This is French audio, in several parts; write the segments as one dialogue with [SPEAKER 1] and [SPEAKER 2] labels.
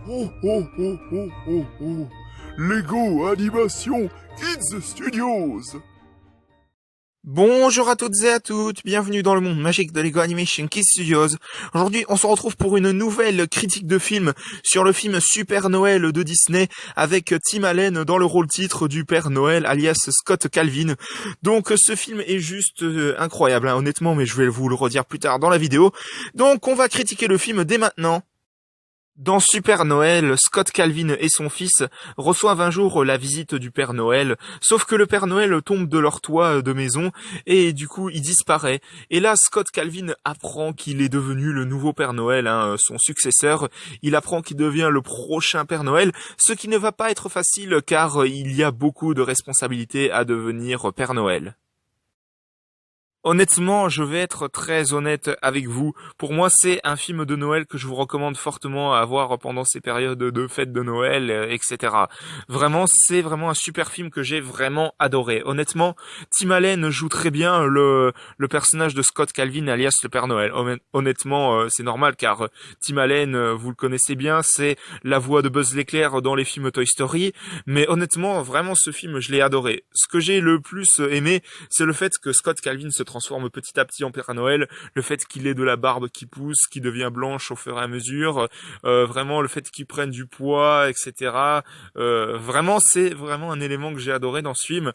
[SPEAKER 1] Oh oh oh oh oh oh. Lego Animation Kids Studios.
[SPEAKER 2] Bonjour à toutes et à toutes, bienvenue dans le monde magique de Lego Animation Kids Studios. Aujourd'hui, on se retrouve pour une nouvelle critique de film sur le film Super Noël de Disney avec Tim Allen dans le rôle titre du Père Noël alias Scott Calvin. Donc ce film est juste incroyable, honnêtement, mais je vais vous le redire plus tard dans la vidéo. Donc on va critiquer le film dès maintenant. Dans Super Noël, Scott Calvin et son fils reçoivent un jour la visite du Père Noël, sauf que le Père Noël tombe de leur toit de maison et du coup il disparaît. Et là, Scott Calvin apprend qu'il est devenu le nouveau Père Noël, son successeur. Il apprend qu'il devient le prochain Père Noël, ce qui ne va pas être facile car il y a beaucoup de responsabilités à devenir Père Noël. Honnêtement, je vais être très honnête avec vous. Pour moi, c'est un film de Noël que je vous recommande fortement à voir pendant ces périodes de fêtes de Noël, etc. Vraiment, c'est vraiment un super film que j'ai vraiment adoré. Honnêtement, Tim Allen joue très bien le personnage de Scott Calvin alias le Père Noël. Honnêtement, c'est normal car Tim Allen, vous le connaissez bien, c'est la voix de Buzz l'éclair dans les films Toy Story. Mais honnêtement, vraiment, ce film, je l'ai adoré. Ce que j'ai le plus aimé, c'est le fait que Scott Calvin se transforme petit à petit en Père Noël, le fait qu'il ait de la barbe qui pousse, qui devient blanche au fur et à mesure, vraiment le fait qu'il prenne du poids, etc. Vraiment, c'est vraiment un élément que j'ai adoré dans ce film.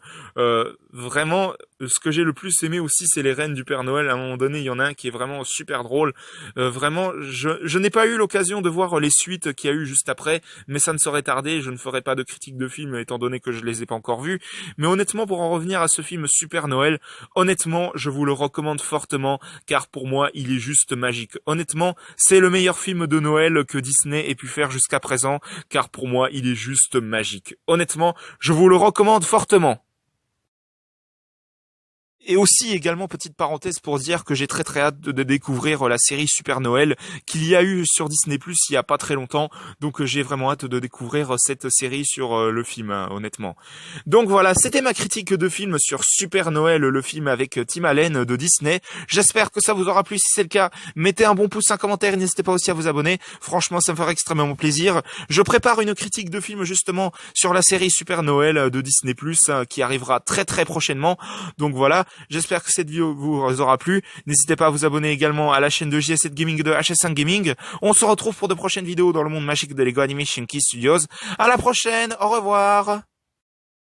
[SPEAKER 2] Vraiment, ce que j'ai le plus aimé aussi, c'est les reines du Père Noël. À un moment donné, il y en a un qui est vraiment super drôle. Vraiment, je n'ai pas eu l'occasion de voir les suites qu'il y a eu juste après, mais ça ne saurait tarder. Je ne ferai pas de critique de film étant donné que je les ai pas encore vus. Mais honnêtement, pour en revenir à ce film Super Noël, honnêtement, je vous le recommande fortement, car pour moi, il est juste magique. Honnêtement, c'est le meilleur film de Noël que Disney ait pu faire jusqu'à présent, car pour moi, il est juste magique. Honnêtement, je vous le recommande fortement. Et aussi également, petite parenthèse pour dire que j'ai très hâte de découvrir la série Super Noël qu'il y a eu sur Disney+ il y a pas très longtemps. Donc j'ai vraiment hâte de découvrir cette série sur le film, honnêtement. Donc voilà, c'était ma critique de film sur Super Noël, le film avec Tim Allen de Disney. J'espère que ça vous aura plu. Si c'est le cas, mettez un bon pouce, un commentaire, n'hésitez pas aussi à vous abonner. Franchement, ça me ferait extrêmement plaisir. Je prépare une critique de film justement sur la série Super Noël de Disney+, qui arrivera très prochainement. Donc voilà. J'espère que cette vidéo vous aura plu. N'hésitez pas à vous abonner également à la chaîne de JS7 Gaming de HS5 Gaming. On se retrouve pour de prochaines vidéos dans le monde magique de Lego Animation Kids Studios. À la prochaine, au revoir.